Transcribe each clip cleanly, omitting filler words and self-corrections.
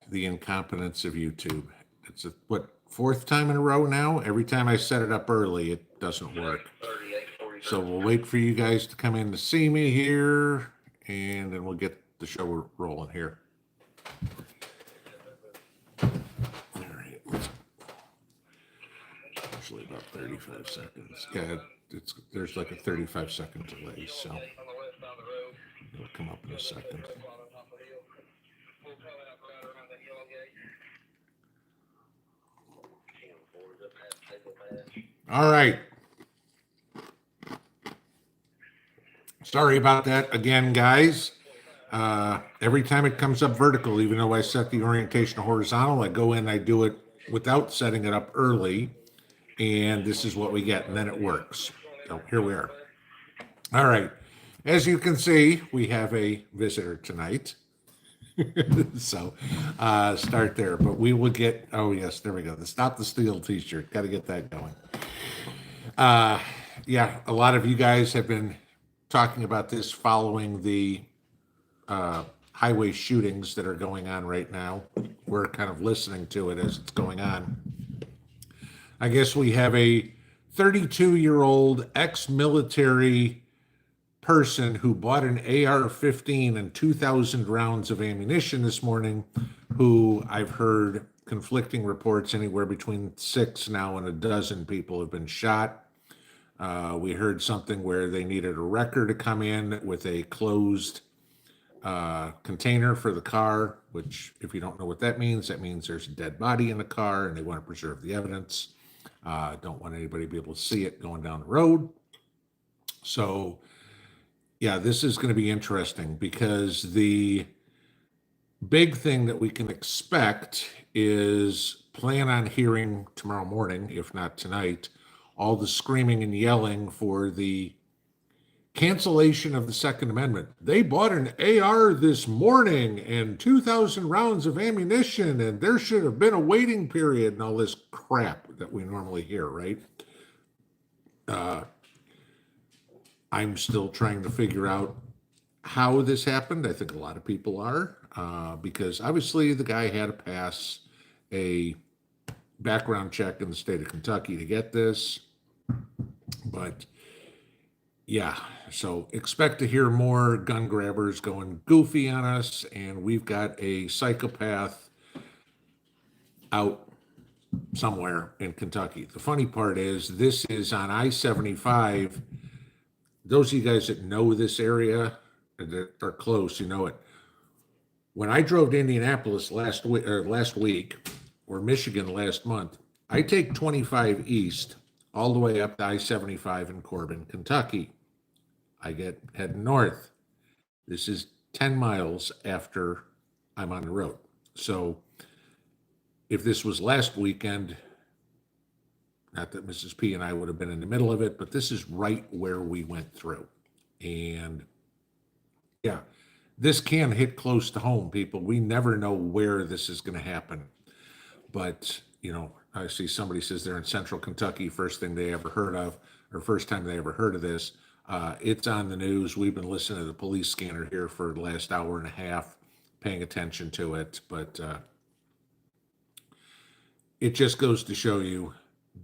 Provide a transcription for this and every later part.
the incompetence of YouTube. It's what, fourth time in a row now? Every time I set it up early, it doesn't work. So we'll wait for you guys to come in to see me here, and then we'll get the show rolling here. All right. Usually about 35 seconds. Yeah, there's like a 35-second delay, so it'll come up in a second. All right. Sorry about that again, guys. Every time it comes up vertical, even though I set the orientation horizontal, I go in, I do it without setting it up early, and this is what we get, and then it works. So here we are. All right. As you can see, we have a visitor tonight. So start there, but we will get, oh yes, there we go. The Stop the Steal t-shirt. Got to get that going. Yeah, a lot of you guys have been talking about this following the highway shootings that are going on right now. We're kind of listening to it as it's going on. I guess we have a 32-year-old ex-military person who bought an AR-15 and 2,000 rounds of ammunition this morning, who I've heard conflicting reports, anywhere between 6 now and a dozen people have been shot. We heard something where they needed a wrecker to come in with a closed container for the car, which, if you don't know what that means there's a dead body in the car and they want to preserve the evidence. Don't want anybody to be able to see it going down the road. So yeah, this is going to be interesting, because the big thing that we can expect is, plan on hearing tomorrow morning, if not tonight, all the screaming and yelling for the cancellation of the Second Amendment. They bought an AR this morning and 2,000 rounds of ammunition, and there should have been a waiting period, and all this crap that we normally hear, right? I'm still trying to figure out how this happened. I think a lot of people are, because obviously the guy had to pass a background check in the state of Kentucky to get this. But yeah, so expect to hear more gun grabbers going goofy on us, and we've got a psychopath out somewhere in Kentucky. The funny part is, this is on I-75. Those of you guys that know this area, that are close, you know it. When I drove to Indianapolis last week, or Michigan last month, I take 25 east all the way up to I-75 in Corbin, Kentucky. I get heading north. This is 10 miles after I'm on the road. So if this was last weekend, not that Mrs. P and I would have been in the middle of it, but this is right where we went through. And yeah, this can hit close to home, people. We never know where this is going to happen. But, you know, I see somebody says they're in central Kentucky, first thing they ever heard of, or first time they ever heard of this. It's on the news. We've been listening to the police scanner here for the last hour and a half, paying attention to it. But it just goes to show you,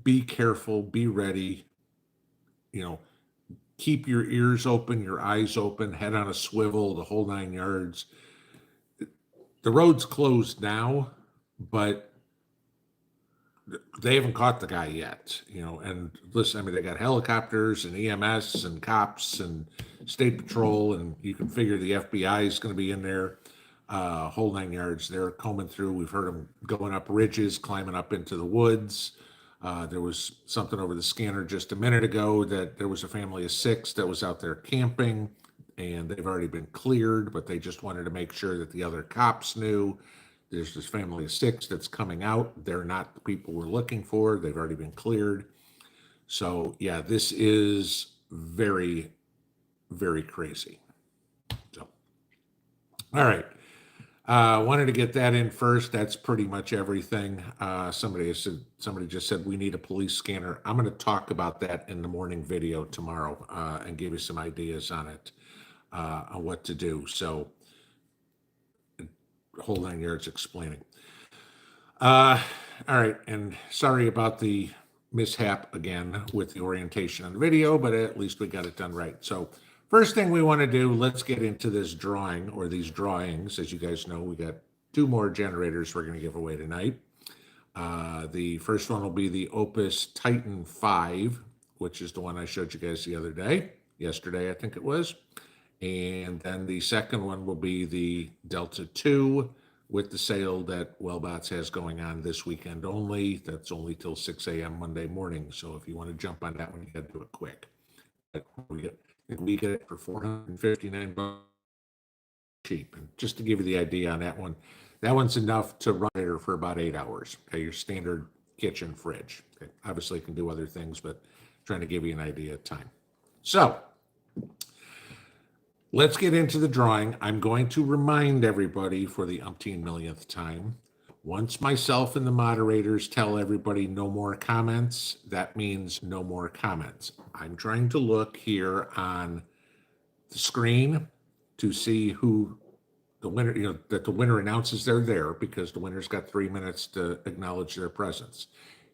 be careful, be ready, you know, keep your ears open, your eyes open, head on a swivel, the whole 9 yards. The road's closed now, but they haven't caught the guy yet, you know. And listen, I mean, they got helicopters and EMS and cops and state patrol, and you can figure the FBI is going to be in there, whole 9 yards. They're combing through. We've heard them going up ridges, climbing up into the woods. There was something over the scanner just a minute ago that there was a family of 6 that was out there camping, and they've already been cleared, but they just wanted to make sure that the other cops knew. There's this family of 6 that's coming out. They're not the people we're looking for. They've already been cleared. So yeah, this is very, very crazy. So, all right. Wanted to get that in first. That's pretty much everything. Somebody just said we need a police scanner. I'm going to talk about that in the morning video tomorrow, and give you some ideas on it, on what to do. So whole 9 yards explaining. All right, and sorry about the mishap again with the orientation on the video, but at least we got it done right. So first thing we want to do, let's get into this drawing or these drawings. As you guys know, we got 2 more generators we're going to give away tonight. The first one will be the Opus Titan 5, which is the one I showed you guys the other day, yesterday I think it was. And then the second one will be the Delta 2 with the sale that Wellbots has going on this weekend only. That's only till 6 a.m. Monday morning. So if you want to jump on that one, you got to do it quick. But we get it for $459 cheap. And just to give you the idea on that one, that one's enough to run it for about 8 hours. Okay, your standard kitchen fridge. Okay, obviously you can do other things, but trying to give you an idea of time. So let's get into the drawing. I'm going to remind everybody for the umpteen millionth time. Once myself and the moderators tell everybody no more comments, that means no more comments. I'm trying to look here on the screen to see who the winner, that the winner announces they're there, because the winner's got 3 minutes to acknowledge their presence.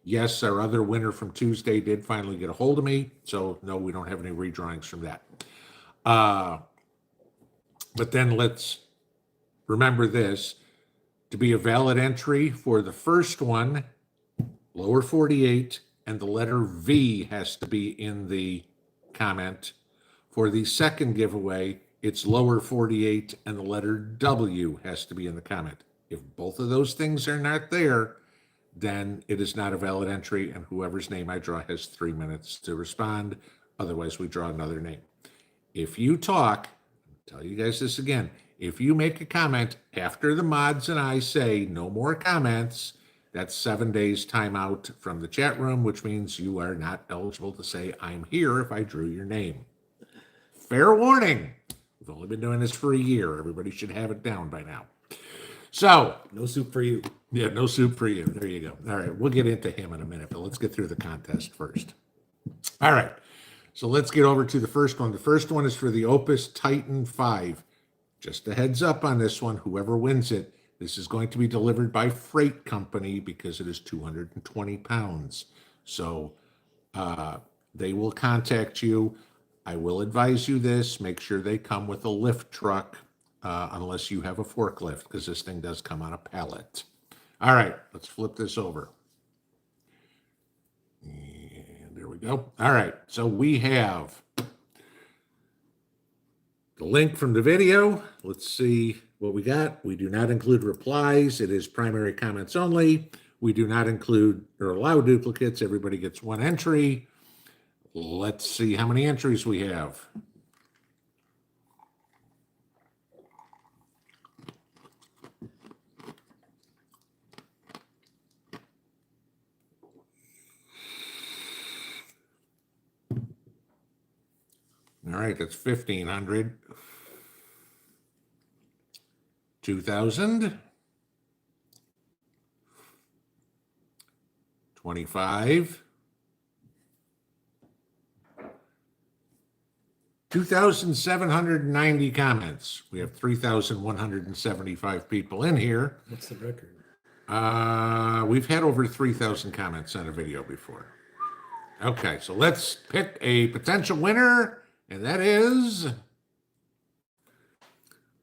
Yes, our other winner from Tuesday did finally get a hold of me, so no, we don't have any redrawings from that. But then let's remember this. To be a valid entry for the first one, lower 48, and the letter V has to be in the comment. For the second giveaway, it's lower 48 and the letter W has to be in the comment. If both of those things are not there, then it is not a valid entry, and whoever's name I draw has 3 minutes to respond. Otherwise, we draw another name. If you talk, I'll tell you guys this again, if you make a comment after the mods and I say no more comments, that's 7 days timeout from the chat room, which means you are not eligible to say I'm here if I drew your name. Fair warning. We've only been doing this for a year. Everybody should have it down by now. So, no soup for you. Yeah, no soup for you. There you go. All right, we'll get into him in a minute, but let's get through the contest first. All right, so let's get over to the first one. The first one is for the Opus Titan 5. Just a heads up on this one, whoever wins it, this is going to be delivered by freight company because it is 220 pounds. So they will contact you. I will advise you this, make sure they come with a lift truck unless you have a forklift, because this thing does come on a pallet. All right, let's flip this over. And there we go. All right, so we have the link from the video. Let's see what we got. We do not include replies. It is primary comments only. We do not include or allow duplicates. Everybody gets 1 entry. Let's see how many entries we have. All right, that's 1,500. 2,000. 25. 2,790 comments. We have 3,175 people in here. What's the record? We've had over 3,000 comments on a video before. Okay, so let's pick a potential winner, and that is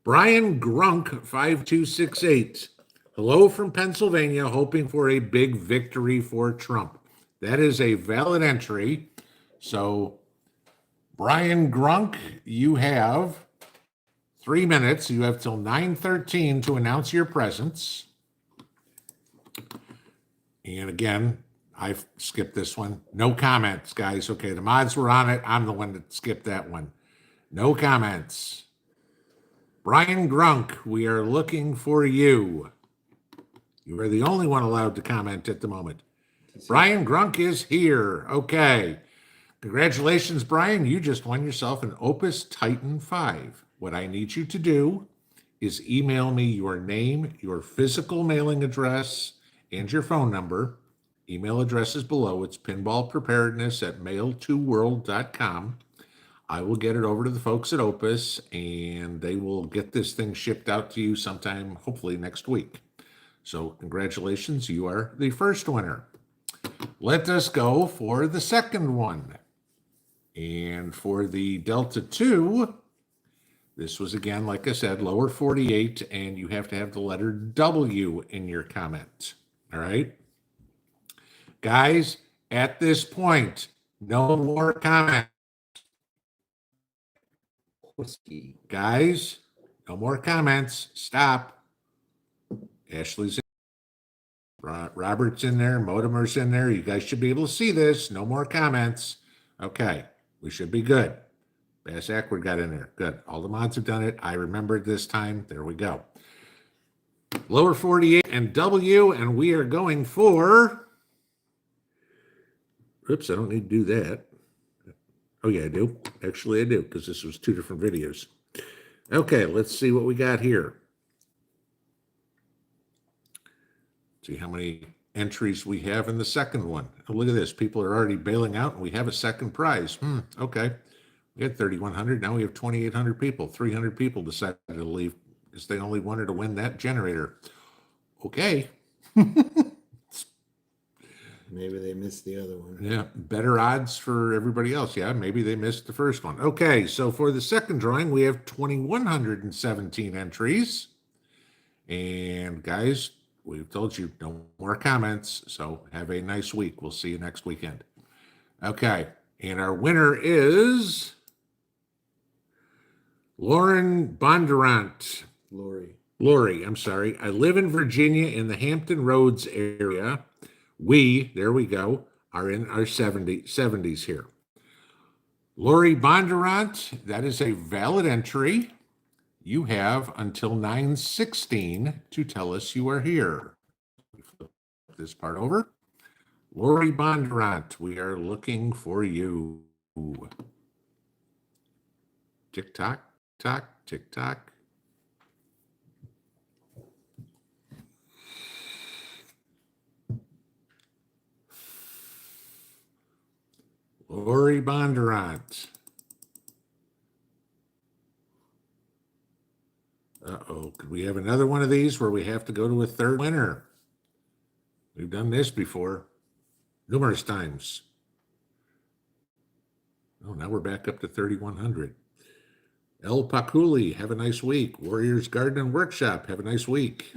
Brian Grunk 5268. Hello from Pennsylvania, hoping for a big victory for Trump. That is a valid entry. So Brian Grunk, you have 3 minutes. You have till 9:13 to announce your presence. And again, I've skipped this one. No comments, guys. Okay, the mods were on it. I'm the one that skipped that one. No comments. Brian Grunk, we are looking for you. You are the only one allowed to comment at the moment. Brian Grunk is here. Okay. Congratulations, Brian. You just won yourself an Opus Titan 5. What I need you to do is email me your name, your physical mailing address, and your phone number. Email address is below. It's pinballpreparedness@mail2world.com. I will get it over to the folks at Opus, and they will get this thing shipped out to you sometime, hopefully next week. So congratulations, you are the first winner. Let us go for the second one. And for the Delta 2, this was again, like I said, lower 48, and you have to have the letter W in your comment. All right? Guys, at this point, no more comments. Guys, no more comments. Stop. Ashley's in. Robert's in there. Motimer's in there. You guys should be able to see this. No more comments. Okay, we should be good. Bass Ackward got in there. Good. All the mods have done it. I remembered this time. There we go. Lower 48 and W, and we are going for... Oops, I don't need to do that. Oh, yeah, I do. Actually, I do, because this was two different videos. Okay, let's see what we got here. See how many entries we have in the second one. Oh, look at this. People are already bailing out, and we have a second prize. Okay. We had 3,100. Now we have 2,800 people. 300 people decided to leave because they only wanted to win that generator. Okay. Maybe they missed the other one. Yeah, better odds for everybody else. Yeah, maybe they missed the first one. Okay, so for the second drawing, we have 2,117 entries. And guys, we've told you no more comments, so have a nice week. We'll see you next weekend. Okay, and our winner is Lauren Bondurant. Lori, I'm sorry. I live in Virginia in the Hampton Roads area. There we go, are in our 70s here. Lori Bondurant, that is a valid entry. You have until 9/16 to tell us you are here. Flip this part over. Lori Bondurant, we are looking for you. Tick tock, tock, tick tock. Lori Bondurant. Uh-oh, could we have another one of these where we have to go to a third winner? We've done this before, numerous times. Oh, now we're back up to 3,100. El Paculi, have a nice week. Warriors Garden and Workshop, have a nice week.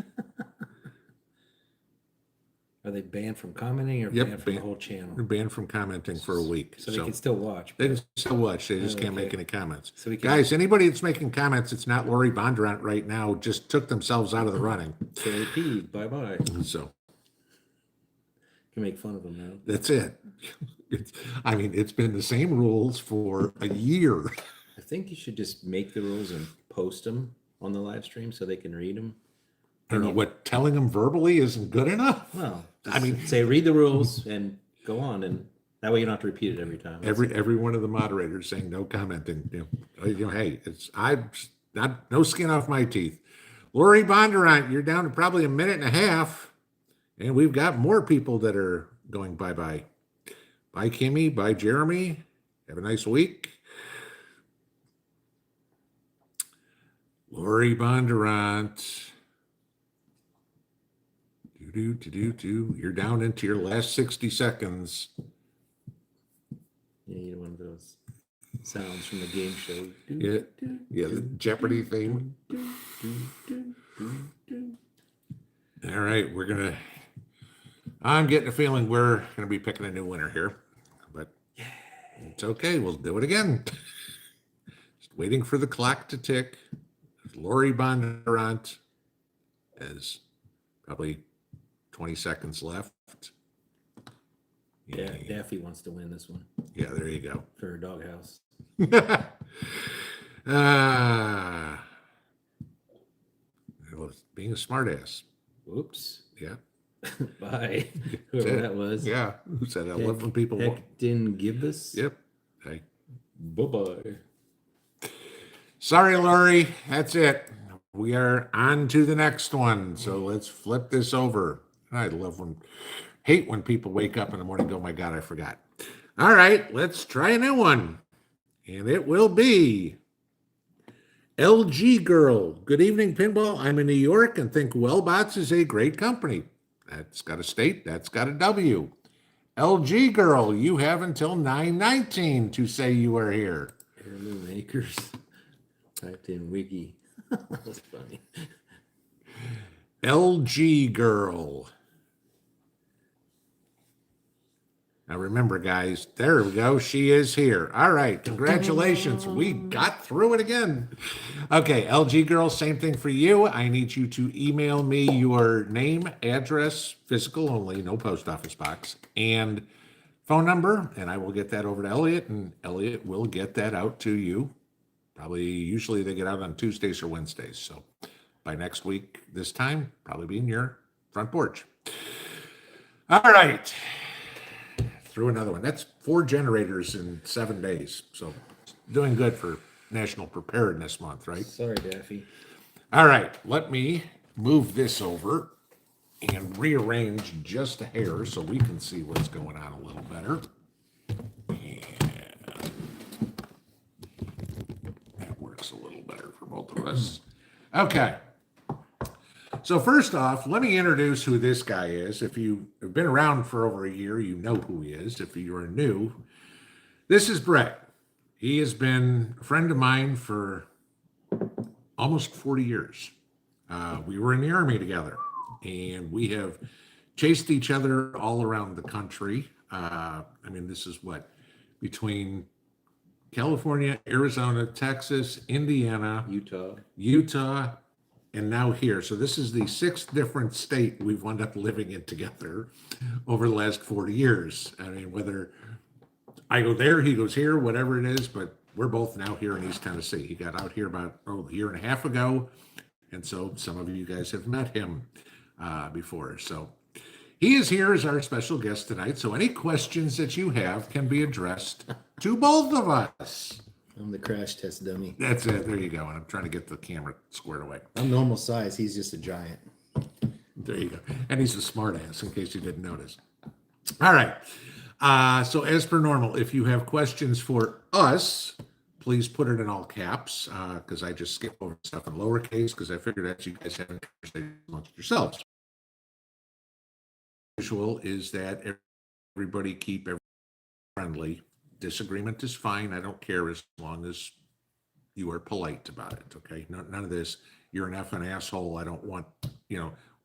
Are they banned from commenting or Yep, banned from the whole channel? They're banned from commenting for a week. So they can still watch. They can still watch. They just can't make any comments. So guys, anybody that's making comments, it's not Lori Bondurant right now, just took themselves out of the running. So they peed. Bye-bye. So can make fun of them now. That's it. It's been the same rules for a year. I think you should just make the rules and post them on the live stream so they can read them. I don't know what telling them verbally isn't good enough. Well, say read the rules and go on, and that way you don't have to repeat it every time. Every one of the moderators saying no commenting. Hey, I'm not no skin off my teeth. Lori Bondurant, you're down to probably a minute and a half, and we've got more people that are going bye-bye. Bye, Kimmy. Bye, Jeremy. Have a nice week. Lori Bondurant. You're down into your last 60 seconds. You need one of those sounds from the game show. Yeah, the Jeopardy theme. All right, I'm getting a feeling we're gonna be picking a new winner here, but it's okay. We'll do it again. Just waiting for the clock to tick. Lori Bondurant has probably 20 seconds left. Yeah, Daffy wants to win this one. Yeah, there you go. For her doghouse. Being a smartass. Whoops. Yeah. Bye. Whoever that was. Yeah. Who said I love when people didn't give us. Yep. Hey. Bye-bye. Sorry, Lori. That's it. We are on to the next one. So let's flip this over. I hate when people wake up in the morning and go, my God, I forgot. All right, let's try a new one. And it will be LG Girl. Good evening, Pinball. I'm in New York and think Wellbots is a great company. That's got a state, that's got a W. LG Girl, you have until 9/19 to say you are here. Heirloom Acres. Typed in Wiki. That's funny. LG Girl. Now remember, guys, there we go. She is here. All right. Congratulations. We got through it again. Okay. LG Girl, same thing for you. I need you to email me your name, address, physical only, no post office box, and phone number, and I will get that over to Elliot, and Elliot will get that out to you. Usually they get out on Tuesdays or Wednesdays. So by next week, this time, probably be in your front porch. All right. Through another one. That's 4 generators in 7 days. So doing good for National Preparedness Month, right? Sorry, Daffy. All right. Let me move this over and rearrange just a hair so we can see what's going on a little better. And that works a little better for both of us. Okay. So first off, let me introduce who this guy is. If you have been around for over a year, you know who he is. If you are new, this is Brett. He has been a friend of mine for almost 40 years. We were in the Army together, and we have chased each other all around the country. This is what, between California, Arizona, Texas, Indiana, Utah, and now here. So this is the 6th different state we've wound up living in together over the last 40 years. Whether I go there, he goes here, whatever it is, but we're both now here in East Tennessee. He got out here about a year and a half ago. And so some of you guys have met him before. So he is here as our special guest tonight. So any questions that you have can be addressed to both of us. I'm the crash test dummy. That's it. There you go. And I'm trying to get the camera squared away. I'm normal size. He's just a giant. There you go. And he's a smart ass, in case you didn't notice. All right. So as per normal, if you have questions for us, please put it in all caps, because I just skip over stuff in lowercase because I figured that you guys have a conversation amongst yourselves. Usual is that everybody keep everyone friendly. Disagreement is fine. I don't care as long as you are polite about it. Okay. None of this. You're an effing asshole. I don't want,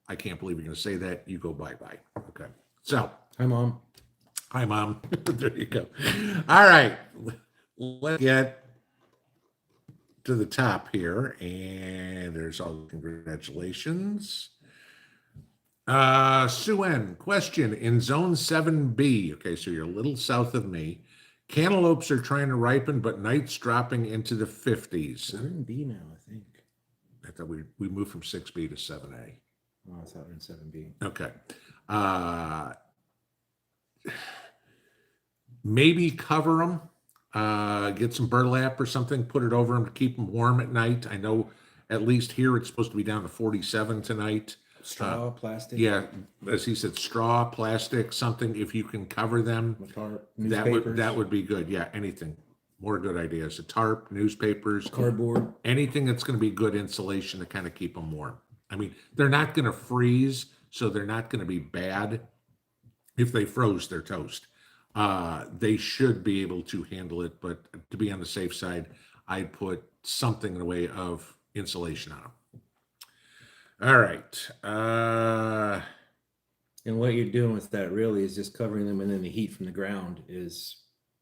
I can't believe you're going to say that. You go bye-bye. Okay. So. Hi, Mom. Hi, Mom. There you go. All right. Let's get to the top here. And there's all the congratulations. Sue N, question in zone 7B. Okay. So you're a little south of me. Cantaloupes are trying to ripen, but night's dropping into the 50s. We're in B now, I think. I thought we moved from 6B to 7A. Oh, I thought we were in 7B. Okay. Maybe cover them, get some burlap or something, put it over them to keep them warm at night. I know at least here it's supposed to be down to 47 tonight. Straw, plastic. Yeah, as he said, straw, plastic, something. If you can cover them, tarp, that would be good. Yeah, anything. More good ideas. A tarp, newspapers, cardboard, anything that's going to be good insulation to kind of keep them warm. They're not going to freeze, so they're not going to be bad. If they froze, they're toast. They should be able to handle it, but to be on the safe side, I'd put something in the way of insulation on them. All right. and what you're doing with that really is just covering them, and then the heat from the ground is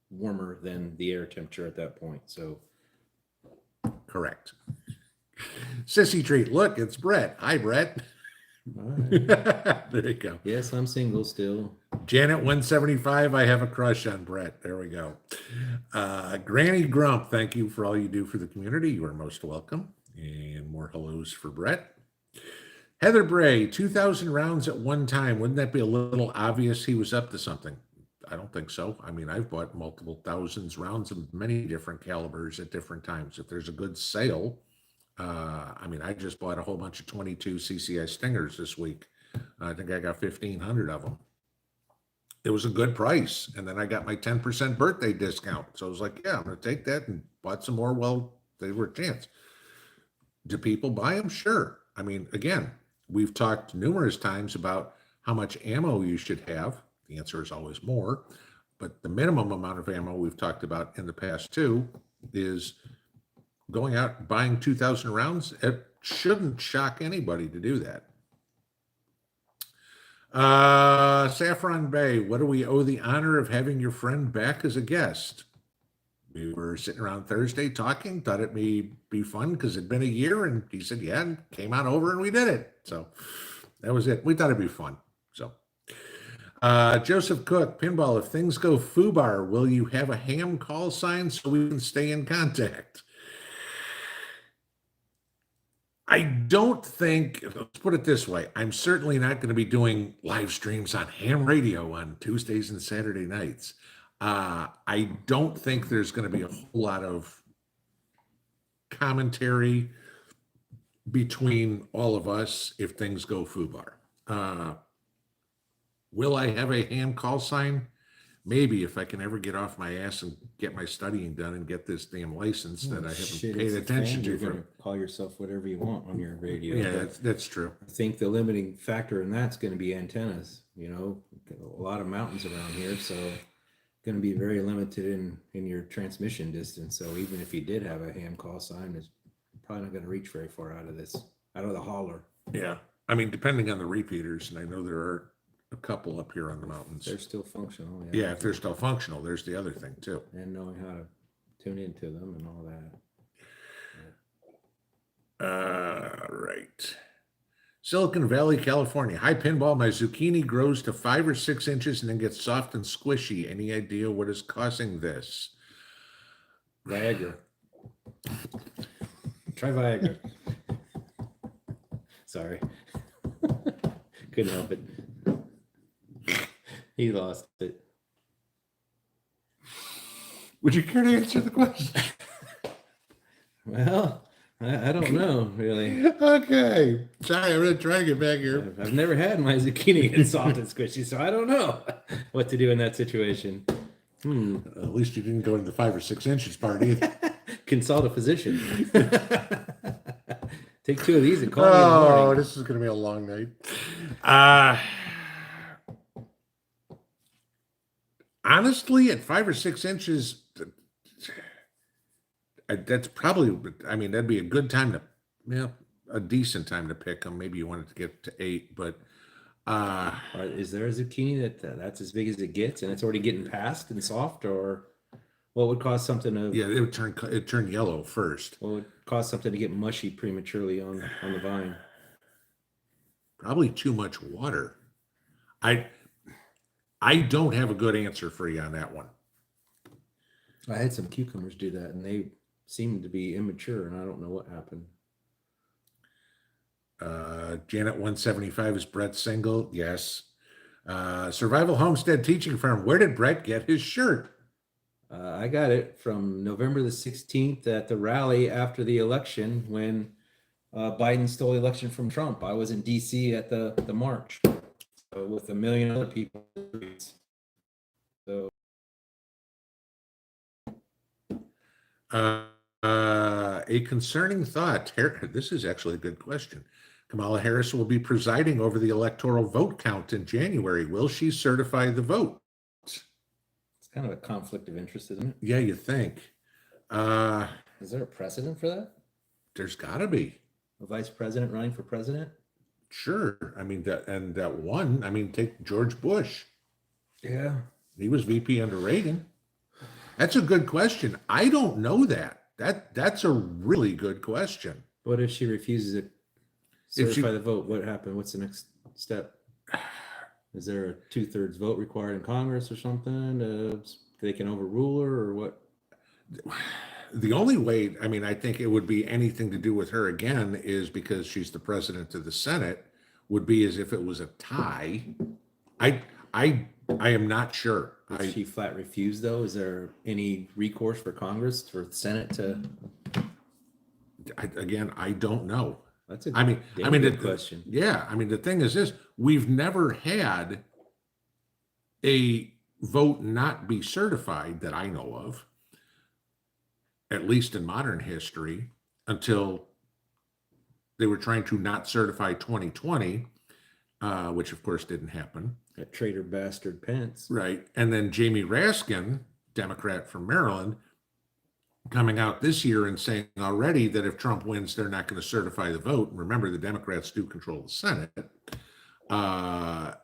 warmer than the air temperature at that point. So, correct. Sissy treat. Look, it's Brett. Hi, Brett. right. There you go. Yes, I'm single still. Janet 175. I have a crush on Brett. There we go. Granny Grump. Thank you for all you do for the community. You are most welcome. And more hellos for Brett. Heather Bray, 2,000 rounds at one time. Wouldn't that be a little obvious he was up to something? I don't think so. I've bought multiple thousands rounds of many different calibers at different times. If there's a good sale, I just bought a whole bunch of 22 CCI Stingers this week. I think I got 1,500 of them. it was a good price. And then I got my 10% birthday discount. So I was like, yeah, I'm going to take that, and bought some more. Well, they were a chance. Do people buy them? Sure. I mean, again, we've talked numerous times about how much ammo you should have. The answer is always more. But the minimum amount of ammo we've talked about in the past too is going out and buying 2,000 rounds. It shouldn't shock anybody to do that. Saffron Bay, what do we owe the honor of having your friend back as a guest? We were sitting around Thursday talking, thought it may be fun because it'd been a year, and he said, yeah, and came on over and we did it. So that was it. We thought it'd be fun. So Joseph Cook, Pinball, if things go foobar, will you have a ham call sign so we can stay in contact? I don't think, let's put it this way, I'm certainly not going to be doing live streams on ham radio on Tuesdays and Saturday nights. I don't think there's going to be a whole lot of commentary between all of us if things go foobar. Will I have a ham call sign? Maybe, if I can ever get off my ass and get my studying done and get this damn license that I haven't paid attention to. You're going to call yourself whatever you want on your radio. Yeah, that's true. I think the limiting factor in that's going to be antennas. You know, a lot of mountains around here, so going to be very limited in your transmission distance. So even if you did have a ham call sign, it's probably not going to reach very far out of the holler. Yeah, I mean, depending on the repeaters, and I know there are a couple up here on the mountains. They're still functional. Yeah, if they're still functional, there's the other thing too. And knowing how to tune into them and all that. Right. Silicon Valley, California. Hi, Pinball. My zucchini grows to 5 or 6 inches and then gets soft and squishy. Any idea what is causing this? Viagra. Try Viagra. Sorry. Couldn't help it. He lost it. Would you care to answer the question? Well, I don't know, really. Okay. Sorry, I'm going to try and get back here. I've never had my zucchini get soft and squishy, so I don't know what to do in that situation. At least you didn't go into the 5 or 6 inches part either. Consult a physician. Take 2 of these and call me in the Oh, morning. this is going to be a long night. Honestly, at 5 or 6 inches, that's probably, I mean, that'd be a good time to, a decent time to pick them. Maybe you wanted to get to 8, but Is there a zucchini that's as big as it gets and it's already getting passed and soft, or what would cause something to yeah, it turned yellow first. what would cause something to get mushy prematurely on the vine? Probably too much water. I don't have a good answer for you on that one. I had some cucumbers do that and they seemed to be immature and I don't know what happened. Janet 175 is Brett single? Yes. Survival Homestead Teaching Farm. Where did Brett get his shirt? I got it from November the 16th at the rally after the election when Biden stole the election from Trump. I was in DC at the march with 1 million other people. So A concerning thought. This is actually a good question. Kamala Harris will be presiding over the electoral vote count in January. Will she certify the vote? it's kind of a conflict of interest, isn't it? Yeah, you think. Is there a precedent for that? There's got to be. A vice president running for president? Sure. I mean, that one, I mean, take George Bush. Yeah. He was VP under Reagan. That's a good question. I don't know that. That's a really good question. What if she refuses to If she- certify the vote? What happened? What's the next step? Is there a 2/3 vote required in Congress or something? They can overrule her or what? The only way, I mean, I think it would be anything to do with her again is because she's the president of the Senate, would be as if it was a tie. I am not sure. If she flat refused, though, is there any recourse for Congress or the Senate to? Again, I don't know. That's a good question. Yeah, I mean, the thing is this: we've never had a vote not be certified that I know of, at least in modern history, until they were trying to not certify 2020, which of course didn't happen. That traitor bastard Pence. Right. And then Jamie Raskin, Democrat from Maryland, coming out this year and saying already that if Trump wins, they're not going to certify the vote. And remember, the Democrats do control the Senate. I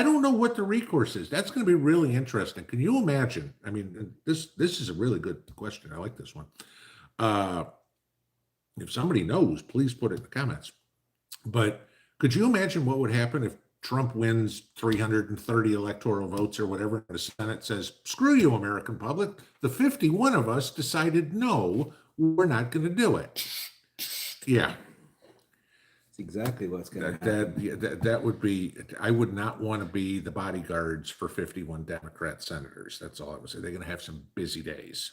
don't know what the recourse is. That's going to be really interesting. Can you imagine? I mean, this is a really good question. I like this one. If somebody knows, please put it in the comments. But could you imagine what would happen if Trump wins 330 electoral votes or whatever, and the Senate says, screw you, American public. The 51 of us decided, no, we're not going to do it. Yeah. That's exactly what's going to happen. That would be, I would not want to be the bodyguards for 51 Democrat senators. That's all I would say. They're going to have some busy days.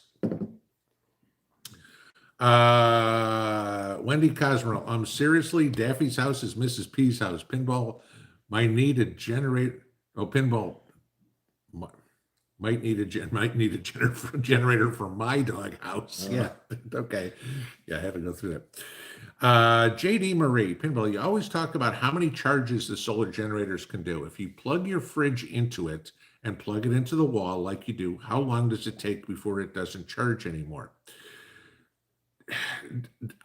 Wendy Cosmo, seriously, Daffy's house is Mrs. P's house. Pinball might need a generator. Oh, Pinball might need a generator for my dog house. Yeah. Okay. Yeah, I had to go through that. JD Marie, Pinball, you always talk about how many charges the solar generators can do. If you plug your fridge into it and plug it into the wall like you do, how long does it take before it doesn't charge anymore?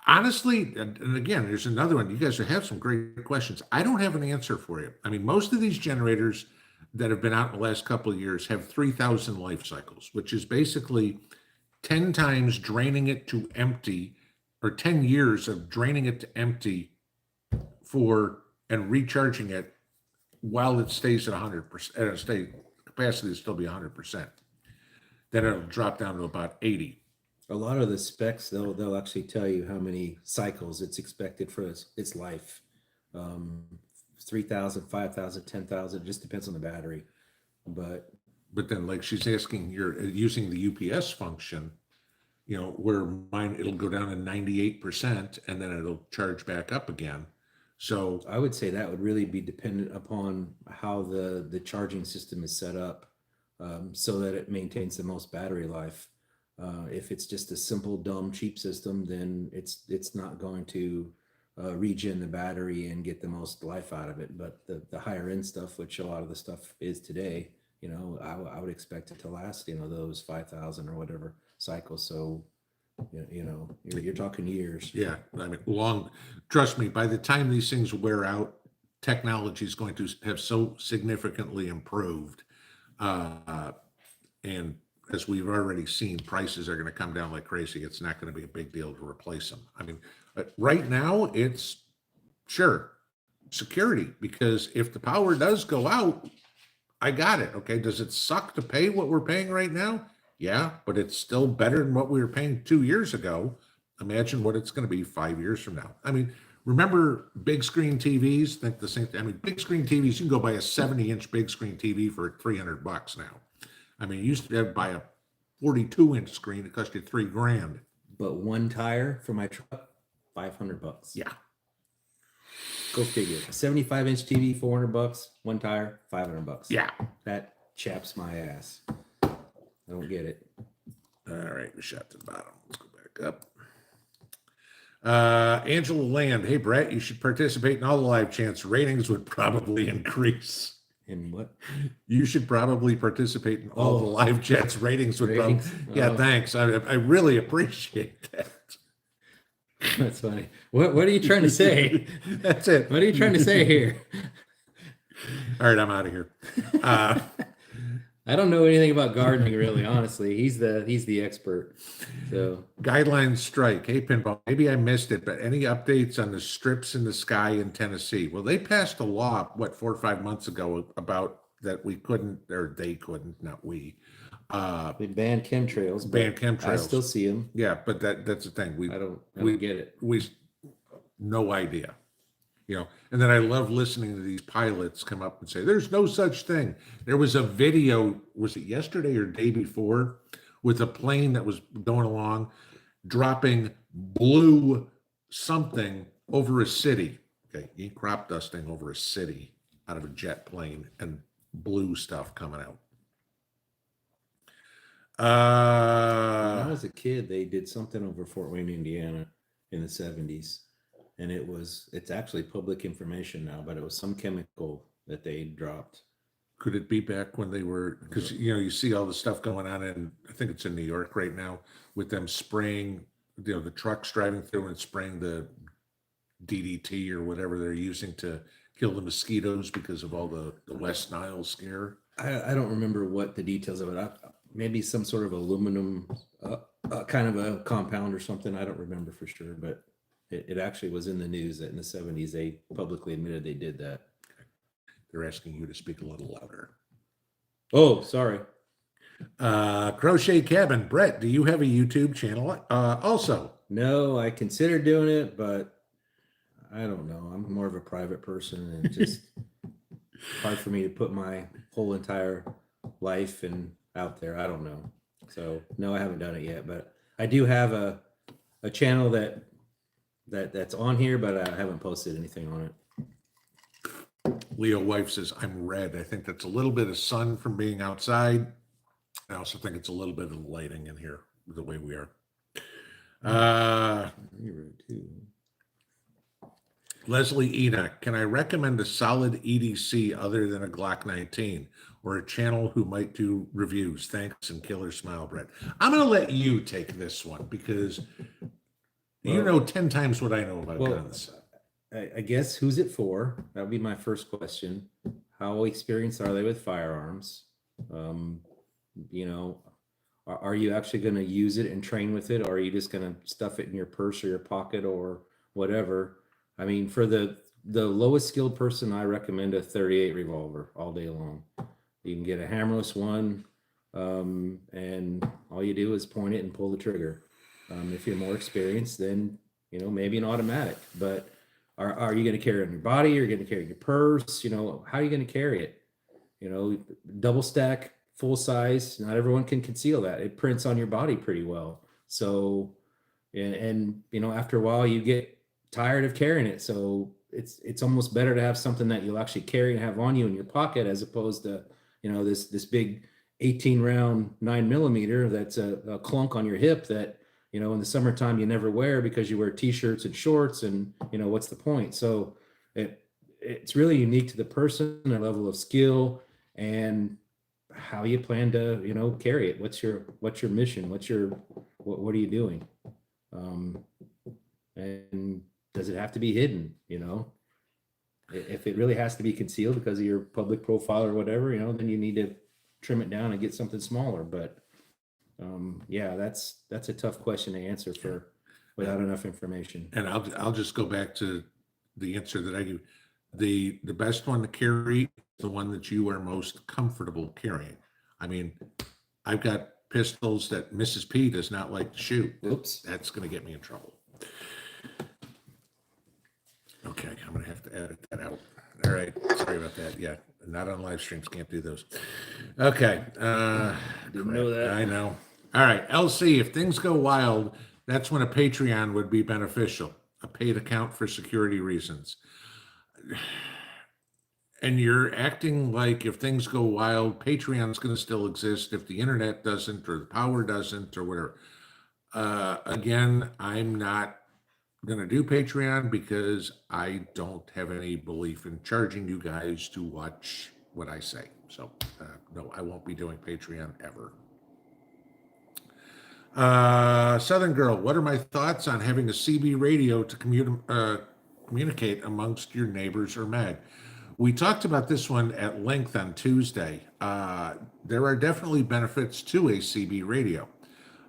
Honestly, and again, there's another one. You guys have some great questions. I don't have an answer for you. I mean, most of these generators that have been out in the last couple of years have 3,000 life cycles, which is basically 10 times draining it to empty, or 10 years of draining it to empty and recharging it while it stays at 100%, capacity will still be 100%. Then it'll drop down to about 80. A lot of the specs, they'll actually tell you how many cycles it's expected for its life. 3,000, 5,000, 10,000, it just depends on the battery. But then, like she's asking, you're using the UPS function, where mine, it'll go down to 98% and then it'll charge back up again. So I would say that would really be dependent upon how the charging system is set up, so that it maintains the most battery life. If it's just a simple, dumb, cheap system, then it's not going to regen the battery and get the most life out of it. But the higher end stuff, which a lot of the stuff is today, I would expect it to last, those 5,000 or whatever cycles. So, you're talking years. Yeah, I mean, trust me, by the time these things wear out, technology is going to have so significantly improved. And as we've already seen, prices are going to come down like crazy. It's not going to be a big deal to replace them. I mean, right now it's sure security, because if the power does go out, I got it. Okay. Does it suck to pay what we're paying right now? Yeah, but it's still better than what we were paying 2 years ago. Imagine what it's going to be 5 years from now. I mean, remember big screen TVs? Think the same thing. I mean, big screen TVs, you can go buy a 70-inch big screen TV for $300 now. I mean, you used to buy a 42-inch screen. It cost you $3,000. But one tire for my truck, $500. Yeah. Go figure. A 75-inch TV, $400. One tire, $500. Yeah. That chaps my ass. I don't get it. All right, we shot to the bottom. Let's go back up. Angela Land. Hey, Brett, you should participate in all the live chats. Ratings would probably increase. In what? You should probably participate in all the live chats. Ratings would probably. Yeah, thanks. I really appreciate that. That's funny. What are you trying to say? That's it. What are you trying to say here? All right, I'm out of here. I don't know anything about gardening, really. Honestly, he's the expert. So Guidelines strike. Hey, Pinball, maybe I missed it, but any updates on the strips in the sky in Tennessee? Well, they passed a law, 4 or 5 months ago about that we couldn't, or they couldn't, not we. They banned chemtrails. Banned chemtrails. I still see them. Yeah, but that's the thing. I don't get it. No idea. And then I love listening to these pilots come up and say, there's no such thing. There was a video, was it yesterday or day before, with a plane that was going along, dropping blue something over a city. Okay, crop dusting over a city out of a jet plane, and blue stuff coming out. When I was a kid, they did something over Fort Wayne, Indiana in the 70s. And it's actually public information now, but it was some chemical that they dropped. Could it be back when they were, because you see all the stuff going on in, I think it's in New York right now, with them spraying, the trucks driving through and spraying the DDT or whatever they're using to kill the mosquitoes because of all the West Nile scare. I don't remember what the details of it. Maybe some sort of aluminum kind of a compound or something. I don't remember for sure, but it actually was in the news that in the 70s they publicly admitted they did that. They're asking you to speak a little louder. Oh, sorry. Crochet Cabin. Brett, do you have a YouTube channel? Also. No, I considered doing it, but I don't know. I'm more of a private person, and it's just hard for me to put my whole entire life and out there. I don't know. So no, I haven't done it yet, but I do have a channel that's on here, but I haven't posted anything on it. Leo wife says, I'm red. I think that's a little bit of sun from being outside. I also think it's a little bit of the lighting in here, the way we are. You're red too. Leslie Enoch, can I recommend a solid EDC other than a Glock 19 or a channel who might do reviews? Thanks and killer smile, Brett. I'm going to let you take this one because you know 10 times what I know about guns. I guess who's it for? That would be my first question. How experienced are they with firearms? Are you actually going to use it and train with it, or are you just going to stuff it in your purse or your pocket or whatever? I mean, for the lowest skilled person, I recommend a 38 revolver all day long. You can get a hammerless one, and all you do is point it and pull the trigger. If you're more experienced, then maybe an automatic. But are you going to carry it on your body? Are you going to carry it in your purse? How are you going to carry it? Double stack, full size. Not everyone can conceal that. It prints on your body pretty well. So, and after a while, you get tired of carrying it. So it's almost better to have something that you'll actually carry and have on you in your pocket, as opposed to this big 18 round 9mm that's a clunk on your hip that in the summertime you never wear because you wear t-shirts and shorts, and what's the point? So it's really unique to the person, their level of skill, and how you plan to carry it. What's your mission? What are you doing? And does it have to be hidden? If it really has to be concealed because of your public profile or whatever, then you need to trim it down and get something smaller. But that's a tough question to answer without enough information. And I'll just go back to the answer that I give. The best one to carry is the one that you are most comfortable carrying. I mean, I've got pistols that Mrs. P does not like to shoot. Oops. That's going to get me in trouble. Okay, I'm going to have to edit that out. All right, sorry about that. Yeah, not on live streams, can't do those. Okay. Didn't know that. I know. All right, LC, if things go wild, that's when a Patreon would be beneficial, a paid account for security reasons. And you're acting like if things go wild, Patreon's going to still exist if the internet doesn't or the power doesn't or whatever. Again, I'm not going to do Patreon because I don't have any belief in charging you guys to watch what I say. So no, I won't be doing Patreon ever. Southern Girl, what are my thoughts on having a CB radio to communicate amongst your neighbors or mag? We talked about this one at length on Tuesday. There are definitely benefits to a CB radio.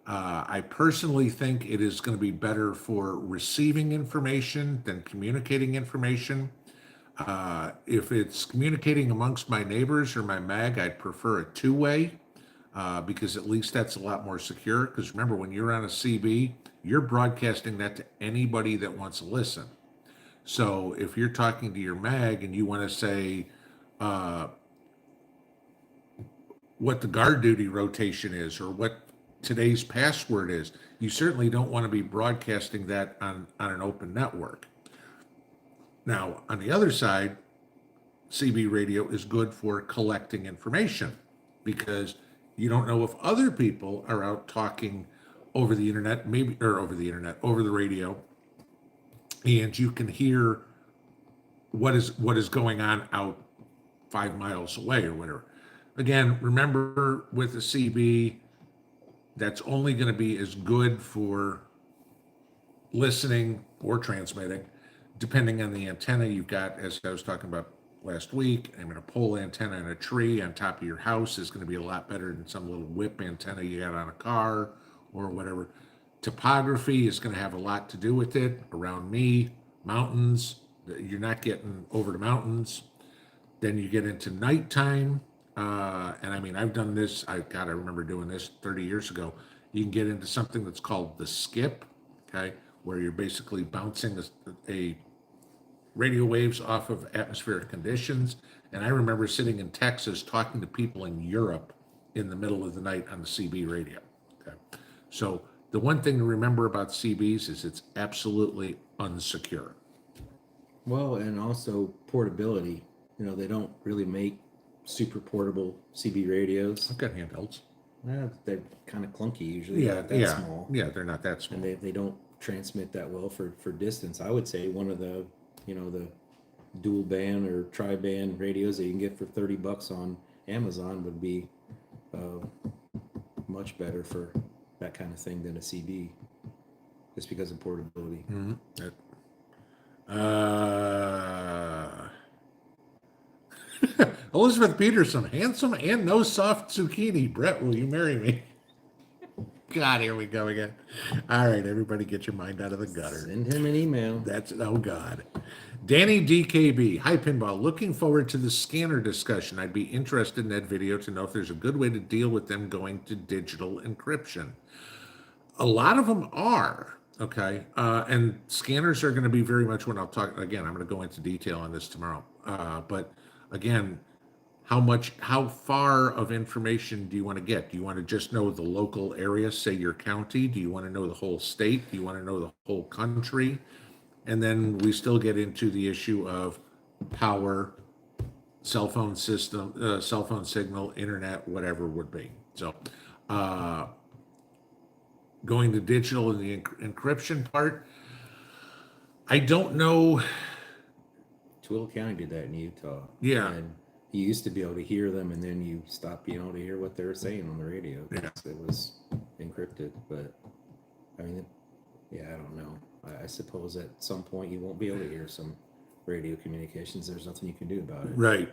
I personally think it is going to be better for receiving information than communicating information. If it's communicating amongst my neighbors or my mag, I'd prefer a two-way because at least that's a lot more secure. Because remember, when you're on a CB, you're broadcasting that to anybody that wants to listen. So if you're talking to your mag and you want to say what the guard duty rotation is or what today's password is, you certainly don't want to be broadcasting that on an open network. Now, on the other side, CB radio is good for collecting information, because you don't know if other people are out talking over the internet, maybe, or over the radio, and you can hear what is going on out 5 miles away or whatever. Again, remember, with the CB, that's only going to be as good for listening or transmitting, depending on the antenna you've got. As I was talking about last week, I mean, a pole antenna in a tree on top of your house is going to be a lot better than some little whip antenna you got on a car or whatever. Topography is going to have a lot to do with it. Around me, mountains, you're not getting over the mountains. Then you get into nighttime. And I mean, I've done this. I remember doing this 30 years ago. You can get into something that's called the skip, okay, where you're basically bouncing a radio waves off of atmospheric conditions. And I remember sitting in Texas talking to people in Europe in the middle of the night on the CB radio. Okay, so the one thing to remember about CBs is it's absolutely unsecure. Well, and also portability. You know, they don't really make super portable CB radios. I've got handhelds. They're kind of clunky usually. Yeah, Not that yeah, small. yeah. They're not that small. And they don't transmit that well for distance. I would say one of the, you know, the dual band or tri-band radios that you can get for $30 on Amazon would be much better for that kind of thing than a CB, just because of portability. Mm-hmm. Elizabeth Peterson, handsome and no soft zucchini. Brett, will you marry me? God, here we go again. All right, everybody, get your mind out of the gutter. Send him an email. Oh God. Danny DKB, hi Pinball. Looking forward to the scanner discussion. I'd be interested in that video to know if there's a good way to deal with them going to digital encryption. A lot of them are, okay? And scanners are going to be very much when I'll talk, again, I'm going to go into detail on this tomorrow. But again, how far of information do you want to get? Do you want to just know the local area, say your county? Do you want to know the whole state? Do you want to know the whole country? And then we still get into the issue of power, cell phone system, cell phone signal, internet, whatever it would be. So going to digital in the encryption part, I don't know. Tooele County did that in Utah. Yeah. And you used to be able to hear them, and then you stopped being able to hear what they were saying on the radio. Yeah. It was encrypted. But I mean, yeah, I don't know. I suppose at some point you won't be able to hear some radio communications. There's nothing you can do about it. Right.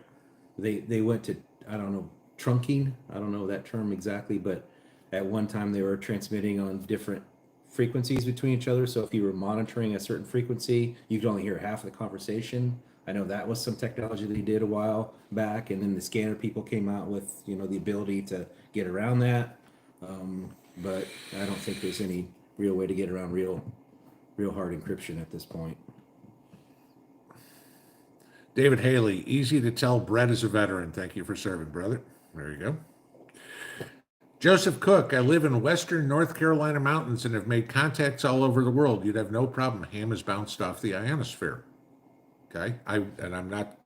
They went to, I don't know, trunking. I don't know that term exactly, but at one time they were transmitting on different frequencies between each other. So if you were monitoring a certain frequency, you could only hear half of the conversation. I know that was some technology they did a while back, and then the scanner people came out with, you know, the ability to get around that. But I don't think there's any real way to get around real hard encryption at this point. David Haley, easy to tell Brett is a veteran. Thank you for serving, brother. There you go. Joseph Cook, I live in western North Carolina mountains and have made contacts all over the world. You'd have no problem. Ham is bounced off the ionosphere. Okay, I'm not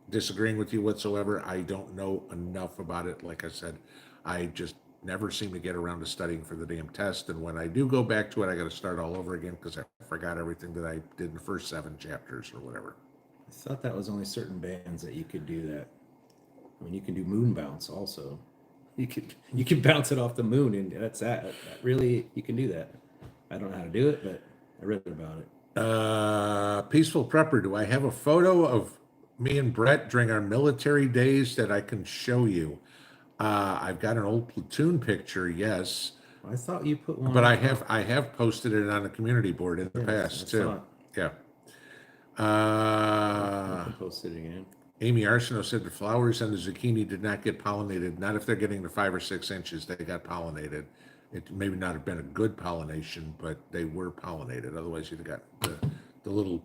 disagreeing with you whatsoever. I don't know enough about it. Like I said, I just never seem to get around to studying for the damn test. And when I do go back to it, I got to start all over again because I forgot everything that I did in the first 7 chapters or whatever. I thought that was only certain bands that you could do that. I mean, you can do moon bounce also. You can bounce it off the moon, and that's that. Really, you can do that. I don't know how to do it, but I read about it. Peaceful Prepper, do I have a photo of me and Brett during our military days that I can show you? I've got an old platoon picture, yes. I thought you put one. But I have posted it on the community board in the past too. Yeah. I can post it again. Amy Arsenault said the flowers and the zucchini did not get pollinated. Not if they're getting to 5 or 6 inches, they got pollinated. It may not have been a good pollination, but they were pollinated. Otherwise, you'd have got the little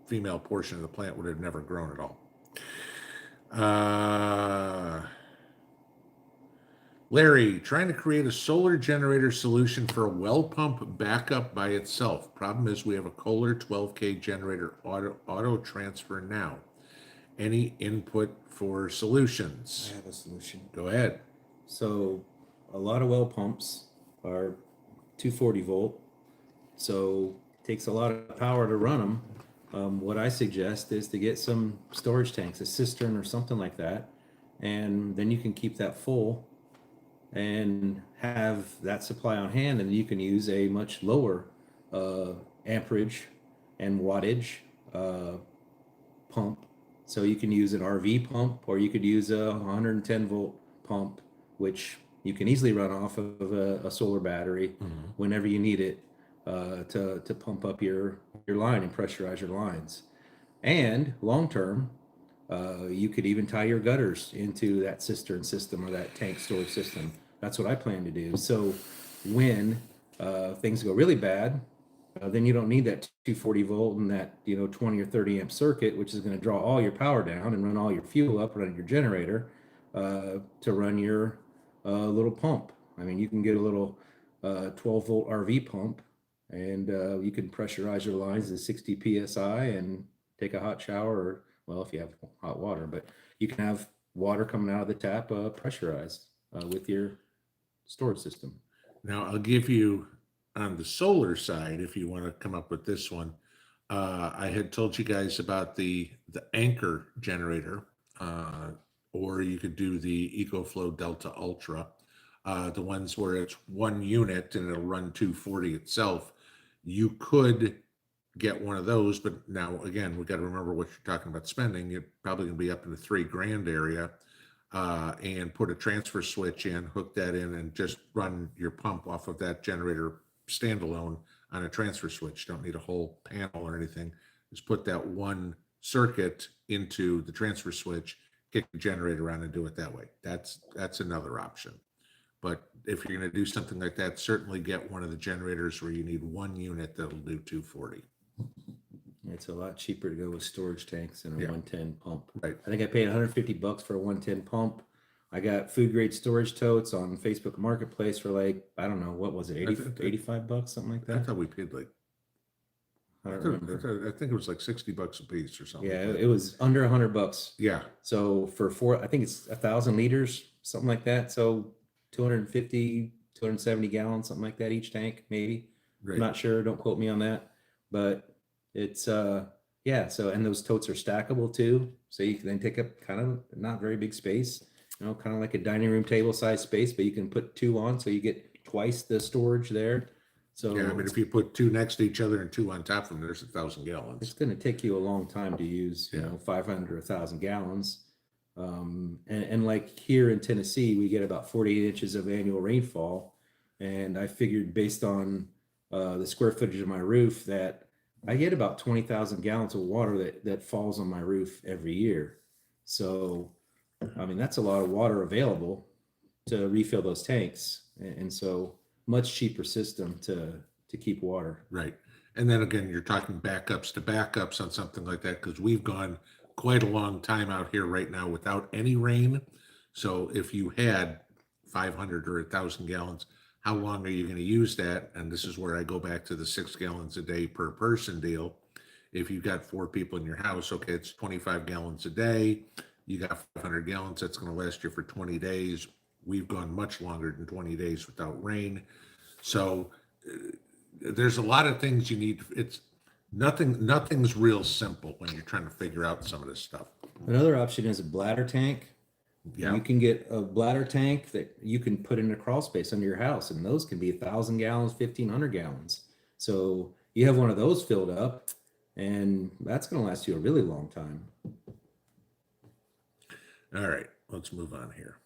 female portion of the plant would have never grown at all. Larry, trying to create a solar generator solution for a well pump backup by itself. Problem is we have a Kohler 12K generator auto transfer now. Any input for solutions? I have a solution. Go ahead. So a lot of well pumps are 240 volt, so it takes a lot of power to run them. What I suggest is to get some storage tanks, a cistern or something like that, and then you can keep that full and have that supply on hand, and you can use a much lower amperage and wattage pump. So you can use an RV pump, or you could use a 110 volt pump, which you can easily run off of a solar battery whenever you need it to pump up your line and pressurize your lines. And long term, you could even tie your gutters into that cistern system or that tank storage system. That's what I plan to do. So when things go really bad, then you don't need that 240 volt and that 20 or 30 amp circuit, which is going to draw all your power down and run all your fuel up, run your generator to run your little pump. I mean, you can get a little 12 volt RV pump, and you can pressurize your lines to 60 psi and take a hot shower, or, well, if you have hot water, but you can have water coming out of the tap pressurized with your storage system. Now, I'll give you on the solar side, if you want to come up with this one. I had told you guys about the Anchor generator, or you could do the EcoFlow Delta Ultra, the ones where it's one unit and it'll run 240 itself. You could get one of those, but now again, we got to remember what you're talking about spending. You're probably going to be up in the $3,000 area, and put a transfer switch in, hook that in, and just run your pump off of that generator standalone on a transfer switch. Don't need a whole panel or anything. Just put that one circuit into the transfer switch, kick the generator on, and do it that way. That's another option. But if you're going to do something like that, certainly get one of the generators where you need one unit that'll do 240. It's a lot cheaper to go with storage tanks than a Yeah. 110 pump. Right. I think I paid $150 for a 110 pump. I got food grade storage totes on Facebook Marketplace for like, I don't know, what was it, 85 bucks, something like I that. thought we paid like, I don't remember. I think it was like $60 a piece or something. Yeah, like that. it was under $100. Yeah. So for I think it's 1,000 liters, something like that. So 250, 270 gallons, something like that each tank, maybe. Right. I'm not sure. Don't quote me on that. But it's yeah. So, and those totes are stackable too. So you can then take up kind of not very big space, kind of like a dining room table size space, but you can put two on, so you get twice the storage there. So Yeah, I mean, if you put two next to each other and two on top of them, there's 1,000 gallons. it's going to take you a long time to use, Yeah. 500 or 1,000 gallons. And like here in Tennessee, we get about 48 inches of annual rainfall. And I figured based on the square footage of my roof that I get about 20,000 gallons of water that falls on my roof every year. So, I mean, that's a lot of water available to refill those tanks. And so much cheaper system to keep water. Right. And then again, you're talking backups to backups on something like that, because we've gone quite a long time out here right now without any rain. So if you had 500 or 1,000 gallons, how long are you going to use that? And this is where I go back to the 6 gallons a day per person deal. If you've got 4 people in your house, okay, it's 25 gallons a day. You got 500 gallons, that's going to last you for 20 days. We've gone much longer than 20 days without rain. So there's a lot of things you need. It's nothing's real simple when you're trying to figure out some of this stuff. Another option is a bladder tank. Yeah. You can get a bladder tank that you can put in a crawl space under your house, and those can be 1,000 gallons, 1,500 gallons. So you have one of those filled up, and that's going to last you a really long time. All right, let's move on here.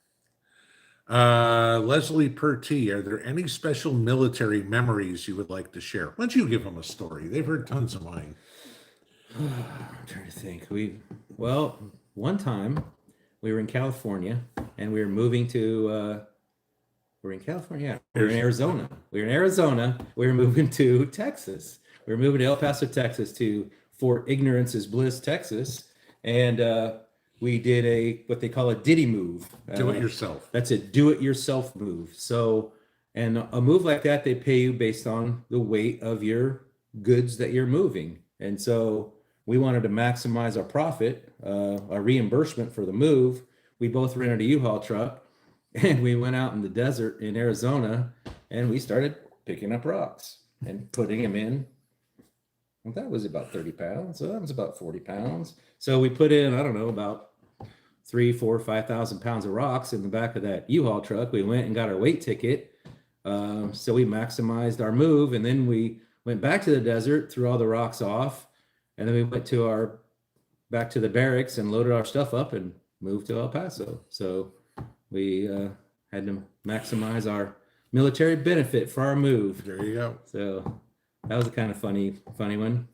Leslie Perty, are there any special military memories you would like to share? Why don't you give them a story? They've heard tons of mine. I'm trying to think. One time we were in California, and we were moving to we're in California. We were in Arizona. We were moving to Texas. We were moving to El Paso, Texas, to Fort Ignorance is Bliss, Texas, and we did what they call a ditty move. Do it yourself. That's a do-it-yourself move. So, and a move like that, they pay you based on the weight of your goods that you're moving. And so we wanted to maximize our profit, our reimbursement for the move. We both rented a U-Haul truck, and we went out in the desert in Arizona, and we started picking up rocks and putting them in. Well, that was about 30 pounds. So that was about 40 pounds. So we put in, I don't know, about 3, 4, 5,000 pounds of rocks in the back of that U-Haul truck. We went and got our weight ticket. So we maximized our move, and then we went back to the desert, threw all the rocks off, and then we went back to the barracks and loaded our stuff up and moved to El Paso. So we had to maximize our military benefit for our move. There you go. So that was a kind of funny one.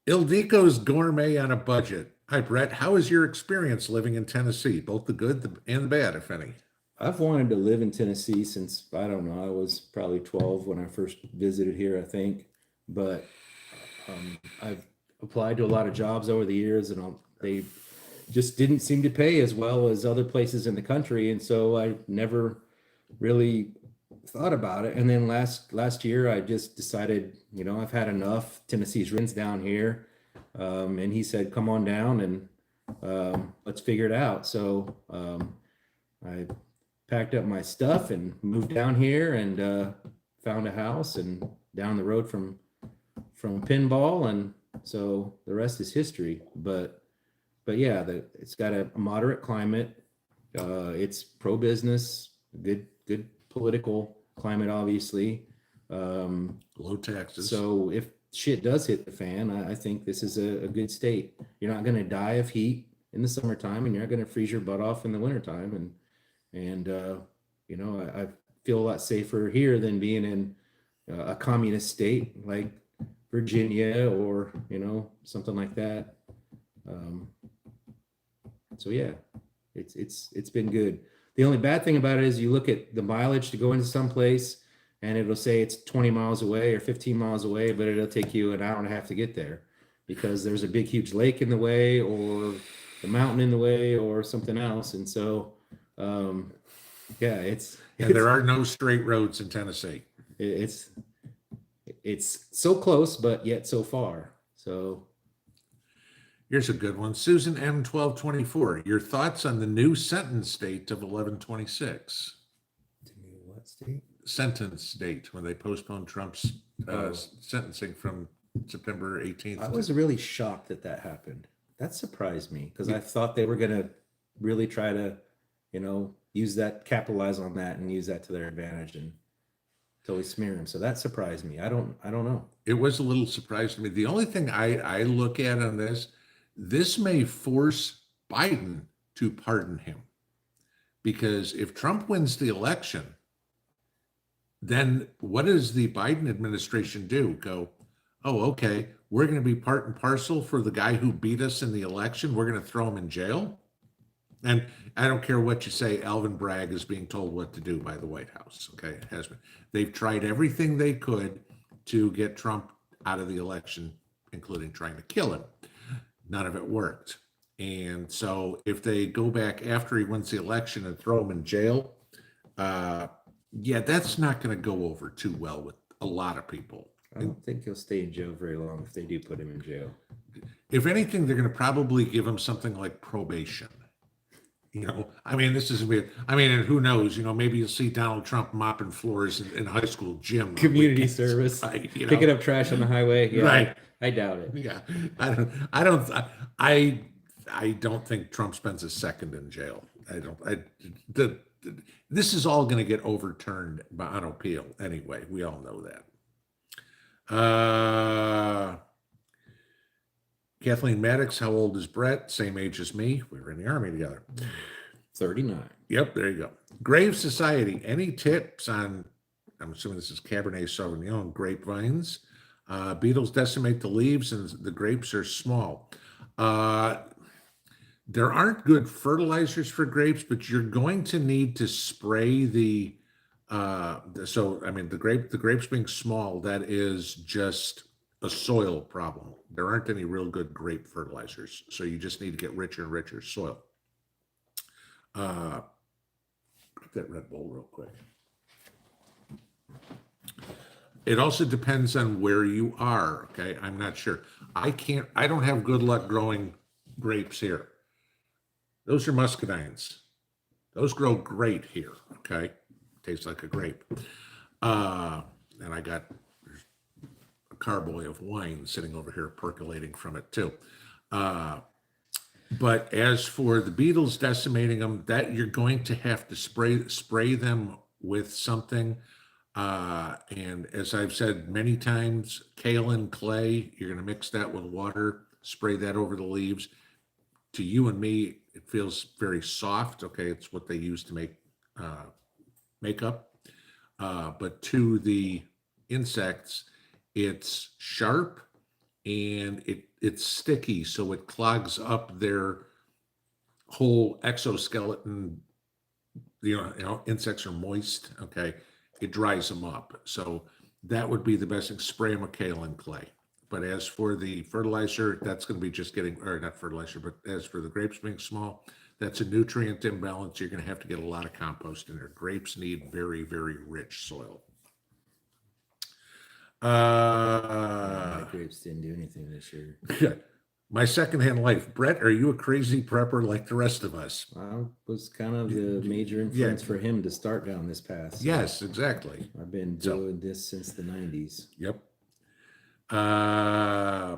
Ildeco's Gourmet on a Budget. Hi, Brett. How is your experience living in Tennessee, both the good and the bad, if any? I've wanted to live in Tennessee since, I don't know, I was probably 12 when I first visited here, I think. But I've applied to a lot of jobs over the years, and they just didn't seem to pay as well as other places in the country. And so I never really thought about it. And then last year, I just decided, I've had enough. Tennessee's friends down here. And he said, come on down and let's figure it out. So I packed up my stuff and moved down here and found a house and down the road from Pinball. And so the rest is history. But yeah, it's got a moderate climate. It's pro-business, good political climate, obviously. Low taxes. So if shit does hit the fan, I think this is a good state. You're not going to die of heat in the summertime, and you're not going to freeze your butt off in the wintertime. And I feel a lot safer here than being in a communist state like Virginia or, something like that. So yeah, it's been good. The only bad thing about it is you look at the mileage to go into some place, and it'll say it's 20 miles away or 15 miles away, but it'll take you an hour and a half to get there because there's a big, huge lake in the way or the mountain in the way or something else. And so, yeah, and there are no straight roads in Tennessee. It's so close, but yet so far. So here's a good one. Susan M1224. Your thoughts on the new sentence date of 11/26? What state? Sentence date when they postponed Trump's sentencing from September 18th. I was really shocked that happened. That surprised me because I thought they were going to really try to, capitalize on that and use that to their advantage and totally smear him. So that surprised me. I don't know. It was a little surprising to me. The only thing I look at on this may force Biden to pardon him, because if Trump wins the election, then what does the Biden administration do? Go, oh, okay, we're going to be part and parcel for the guy who beat us in the election. We're going to throw him in jail. And I don't care what you say, Alvin Bragg is being told what to do by the White House. Okay, it has been. They've tried everything they could to get Trump out of the election, including trying to kill him. None of it worked. And so if they go back after he wins the election and throw him in jail, yeah, that's not going to go over too well with a lot of people. I don't think he'll stay in jail very long if they do put him in jail. If anything, they're going to probably give him something like probation. This is weird. And who knows? Maybe you'll see Donald Trump mopping floors in high school gym. Community service, right, picking up trash on the highway. Yeah, right. I doubt it. Yeah, I don't think Trump spends a second in jail. This is all going to get overturned on appeal anyway. We all know that. Kathleen Maddox, how old is Brett? Same age as me. We were in the Army together. 39. Yep, there you go. Grave Society, any tips on, I'm assuming this is Cabernet Sauvignon, grapevines? Beetles decimate the leaves and the grapes are small. There aren't good fertilizers for grapes, but you're going to need to spray the grapes being small, that is just a soil problem. There aren't any real good grape fertilizers, so you just need to get richer and richer soil. Grab that Red Bull real quick. It also depends on where you are. Okay. I'm not sure. I don't have good luck growing grapes here. Those are muscadines. Those grow great here. Okay. Tastes like a grape. And I got a carboy of wine sitting over here percolating from it too. But as for the beetles decimating them, that you're going to have to spray them with something. And as I've said many times, kaolin clay, you're going to mix that with water, spray that over the leaves. To you and me, it feels very soft. Okay, it's what they use to make makeup. But to the insects, it's sharp and it's sticky, so it clogs up their whole exoskeleton. Insects are moist. Okay, it dries them up. So that would be the best thing. Spray them with kaolin clay. But as for the fertilizer, that's going to be just getting, or not fertilizer, but as for the grapes being small, that's a nutrient imbalance. You're going to have to get a lot of compost in there. Grapes need very, very rich soil. My grapes didn't do anything this year. My secondhand life. Brett, are you a crazy prepper like the rest of us? I was kind of the major influence for him to start down this path. So Yes, exactly. I've been doing this since the 90s. Yep. Lorelei,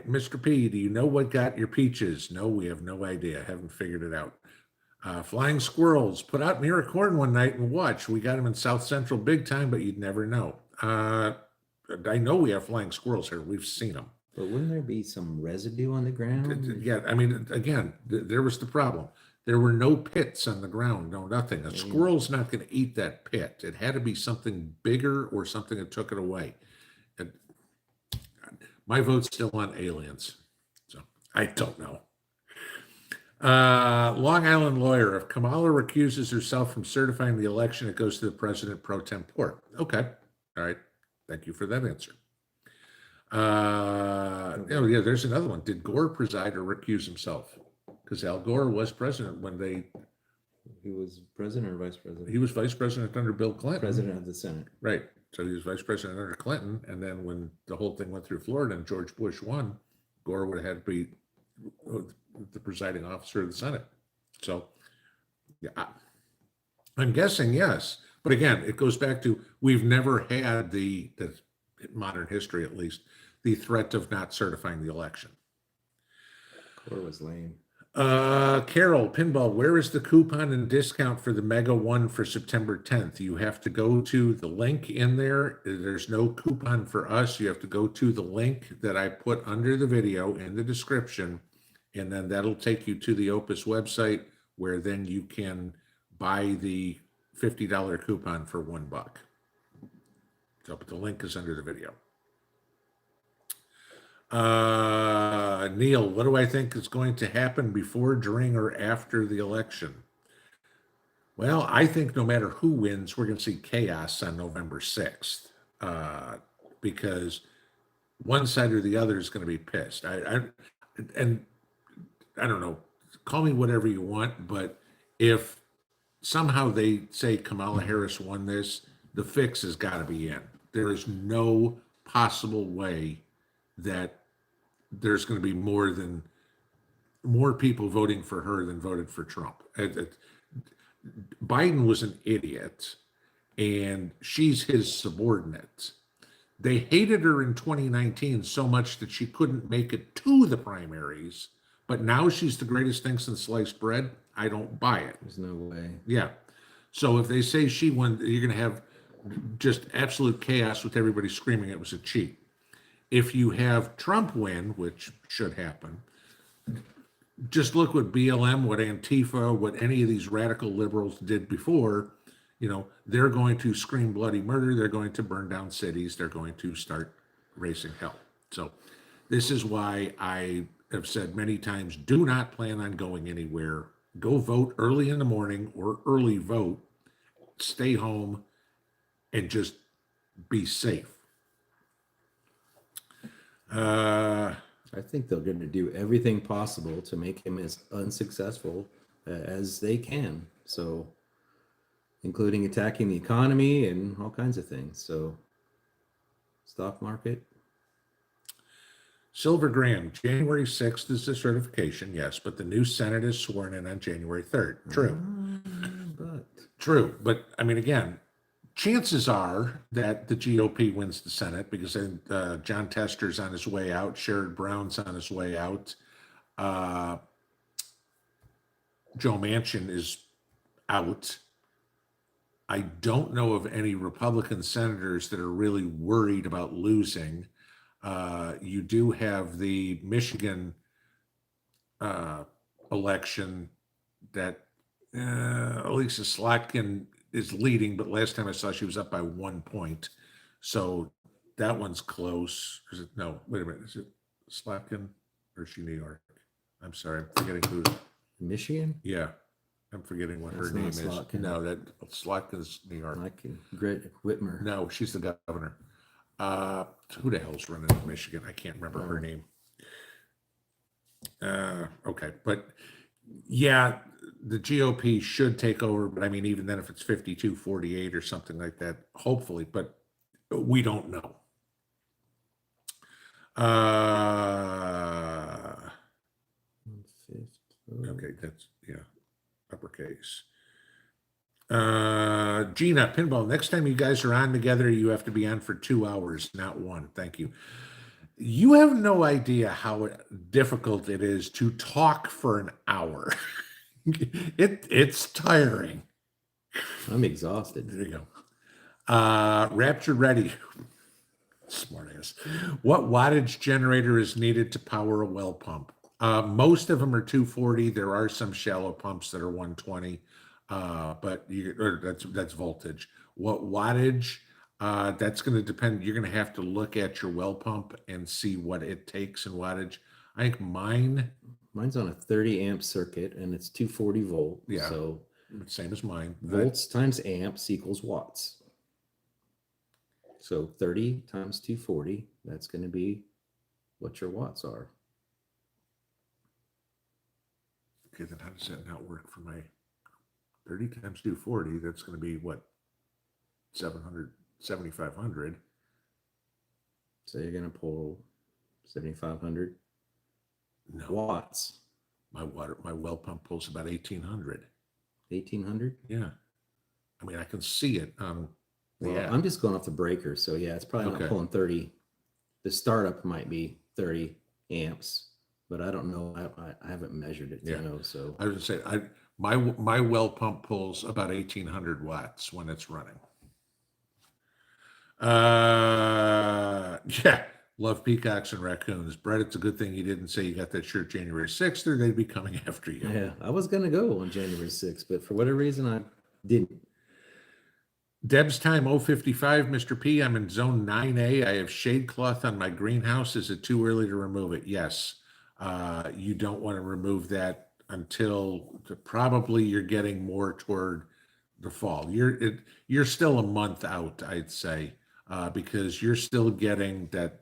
Mr. P, do you know what got your peaches? No, we have no idea. Haven't figured it out. Flying squirrels, put out near a corn one night and watch. We got them in South Central big time, but you'd never know. I know we have flying squirrels here. We've seen them. But wouldn't there be some residue on the ground? Yeah, I mean, again, there was the problem. There were no pits on the ground, no nothing. A squirrel's not going to eat that pit. It had to be something bigger or something that took it away. And my vote's still on aliens, so I don't know. Long Island lawyer, if Kamala recuses herself from certifying the election, it goes to the president pro tempore. Okay, all right. Thank you for that answer. Yeah, there's another one. Did Gore preside or recuse himself? Because Al Gore was president when He was president or vice president? he was vice president under Bill Clinton. President of the Senate. Right. So he was vice president under Clinton. And then when the whole thing went through Florida and George Bush won, Gore would have had to be the presiding officer of the Senate. So yeah, I'm guessing yes. But again, it goes back to we've never had the modern history, at least, the threat of not certifying the election. Gore was lame. Carol, Pinball, where is the coupon and discount for the Mega 1 for September 10th? You have to go to the link in there. There's no coupon for us. You have to go to the link that I put under the video in the description, and then that'll take you to the Opus website where then you can buy the $50 coupon for $1. So, but the link is under the video. Neil, what do I think is going to happen before, during, or after the election? Well, I think no matter who wins, we're going to see chaos on November 6th because one side or the other is going to be pissed. And I don't know, call me whatever you want, but if somehow they say Kamala Harris won this, the fix has got to be in. There is no possible way that there's going to be more people voting for her than voted for Trump. Biden was an idiot, and she's his subordinate. They hated her in 2019 so much that she couldn't make it to the primaries, but now she's the greatest thing since sliced bread. I don't buy it. There's no way. Yeah. So if they say she won, you're going to have just absolute chaos with everybody screaming it was a cheat. If you have Trump win, which should happen, just look what BLM, what Antifa, what any of these radical liberals did before. They're going to scream bloody murder. They're going to burn down cities. They're going to start raising hell. So this is why I have said many times, do not plan on going anywhere. Go vote early in the morning or early vote. Stay home and just be safe. I think they're going to do everything possible to make him as unsuccessful as they can. So, including attacking the economy and all kinds of things. So, stock market. Silver Graham, January 6th is the certification, yes, but the new Senate is sworn in on January 3rd. True. But True. But I mean, again, chances are that the GOP wins the Senate because John Tester's on his way out, Sherrod Brown's on his way out, Joe Manchin is out. I don't know of any Republican senators that are really worried about losing. You do have the Michigan election that Elisa Slotkin is leading, but last time I saw she was up by 1 point. So that one's close. Is it? No, wait a minute. Is it Slotkin or is she New York? I'm sorry. I'm forgetting who. Michigan? Yeah. I'm forgetting what That's her name not is. Slotkin. No, that Slotkin's New York. Like Gret Whitmer. No, she's the governor. Who the hell's running in Michigan? I can't remember her name. Okay, but yeah, the GOP should take over, but I mean, even then, if it's 52-48 or something like that, hopefully, but we don't know. Okay, that's, yeah, uppercase. Gina, Pinball, next time you guys are on together, you have to be on for 2 hours, not 1. Thank you. You have no idea how difficult it is to talk for an hour. It's tiring. I'm exhausted. There you go. Rapture Ready. Smartass. What wattage generator is needed to power a well pump? Most of them are 240. There are some shallow pumps that are 120, but that's voltage. What wattage? That's going to depend. You're going to have to look at your well pump and see what it takes in wattage. I think Mine's on a 30 amp circuit and it's 240 volt. Yeah. So same as mine. volts times amps equals watts. So 30 times 240, that's going to be what your watts are. Okay, then how does that not work for my 30 times 240? That's going to be what? 700, 7,500. So you're going to pull 7,500 No, watts. my well pump pulls about 1,800. 1,800? Yeah. I mean, I can see it. Well, Yeah. I'm just going off the breaker. So yeah, it's probably Okay. not pulling 30. The startup might be 30 amps, but I don't know. I haven't measured it to Yeah. know. So I would say my well pump pulls about 1,800 watts when it's running. Yeah, love peacocks and raccoons. Brett, it's a good thing you didn't say you got that shirt January 6th or they'd be coming after you. yeah, I was going to go on January 6th, but for whatever reason, I didn't. Deb's time 055, Mr. P. I'm in zone 9A. I have shade cloth on my greenhouse. Is it too early to remove it? Yes. You don't want to remove that until probably you're getting more toward the fall. You're still a month out, I'd say, because you're still getting that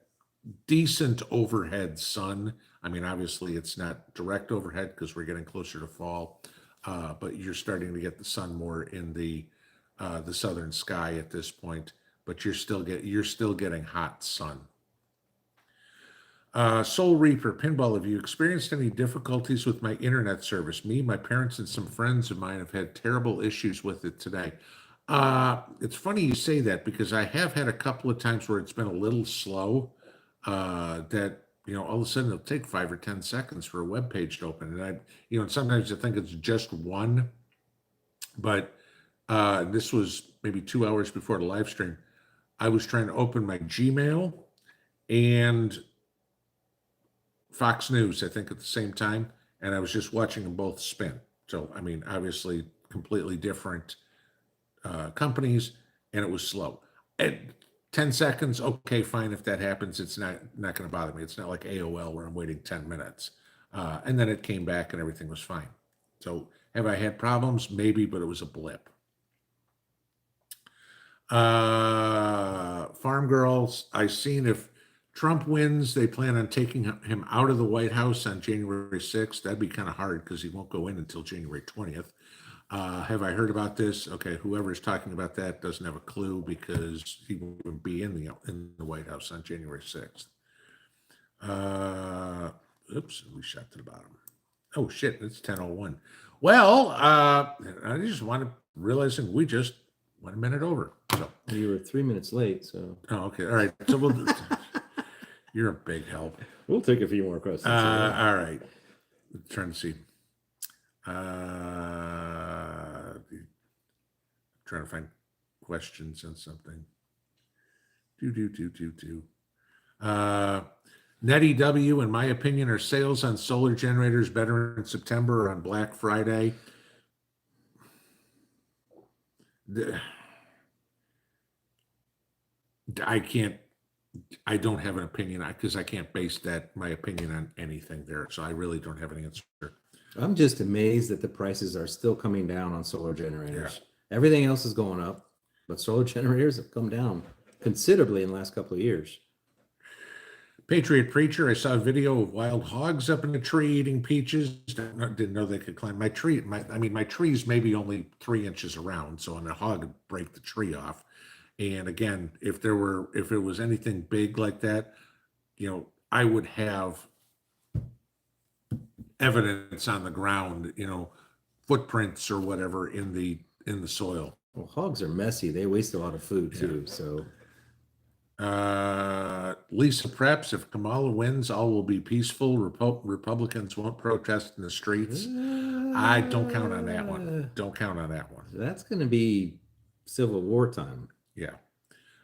decent overhead sun. I mean, obviously it's not direct overhead because we're getting closer to fall, but you're starting to get the sun more in the southern sky at this point, but you're still getting hot sun. Soul Reaper, Pinball, have you experienced any difficulties with my internet service? Me, my parents, and some friends of mine have had terrible issues with it today. It's funny you say that because I have had a couple of times where it's been a little slow, that, all of a sudden it'll take 5 or 10 seconds for a web page to open. And and sometimes I think it's just one, but this was maybe 2 hours before the live stream. I was trying to open my Gmail and Fox News, I think, at the same time, and I was just watching them both spin. So, I mean, obviously completely different companies, and it was slow. At 10 seconds, okay, fine. If that happens, it's not going to bother me. It's not like AOL where I'm waiting 10 minutes. And then it came back and everything was fine. So have I had problems? Maybe, but it was a blip. Farm Girls, I've seen if Trump wins, they plan on taking him out of the White House on January 6th. That'd be kind of hard because he won't go in until January 20th. Have I heard about this? Okay, whoever's talking about that doesn't have a clue because he wouldn't be in the White House on January 6th. Oops, we shot to the bottom. Oh shit, it's 10:01. Well, I just realizing we just went a minute over. So You were 3 minutes late, so okay, all right. So we'll. You're a big help. we'll take a few more questions. All right. Trying to see. Trying to find questions and something. Netty W, in my opinion, are sales on solar generators better in September or on Black Friday? I don't have an opinion because I can't base my opinion on anything there. So I really don't have an answer. I'm just amazed that the prices are still coming down on solar generators. Everything else is going up, but solar generators have come down considerably in the last couple of years. Patriot Preacher, I saw a video of wild hogs up in a tree eating peaches. Didn't know they could climb my tree. My tree's maybe only 3 inches around, so a hog would break the tree off. And again, if it was anything big like that, I would have evidence on the ground, footprints or whatever in the soil. Well, hogs are messy. They waste a lot of food too. So Lisa Preps, if Kamala wins, all will be peaceful. Republicans won't protest in the streets. I don't count on that one. Don't count on that one. That's going to be Civil War time. Yeah.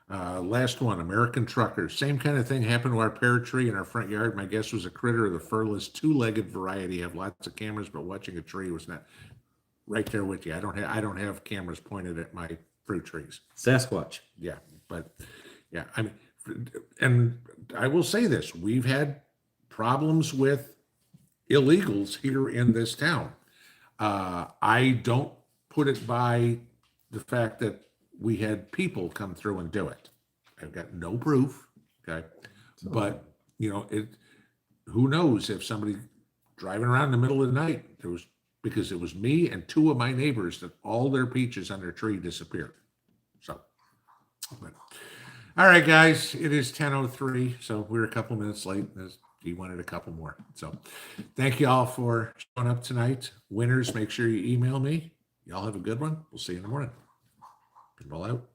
Last one, American Truckers. Same kind of thing happened to our pear tree in our front yard. My guess was a critter of the furless, two-legged variety. Have lots of cameras, but watching a tree was not right there with you. I don't have cameras pointed at my fruit trees. Sasquatch. Yeah, but yeah, and I will say this: we've had problems with illegals here in this town. I don't put it by the fact that we had people come through and do it. I've got no proof. Okay. But who knows if somebody driving around in the middle of the night, because it was me and two of my neighbors that all their peaches on their tree disappeared. So, all right, guys, it is 10:03. So we're a couple minutes late. He wanted a couple more. So thank you all for showing up tonight. Winners, make sure you email me. Y'all have a good one. We'll see you in the morning. Pinball out.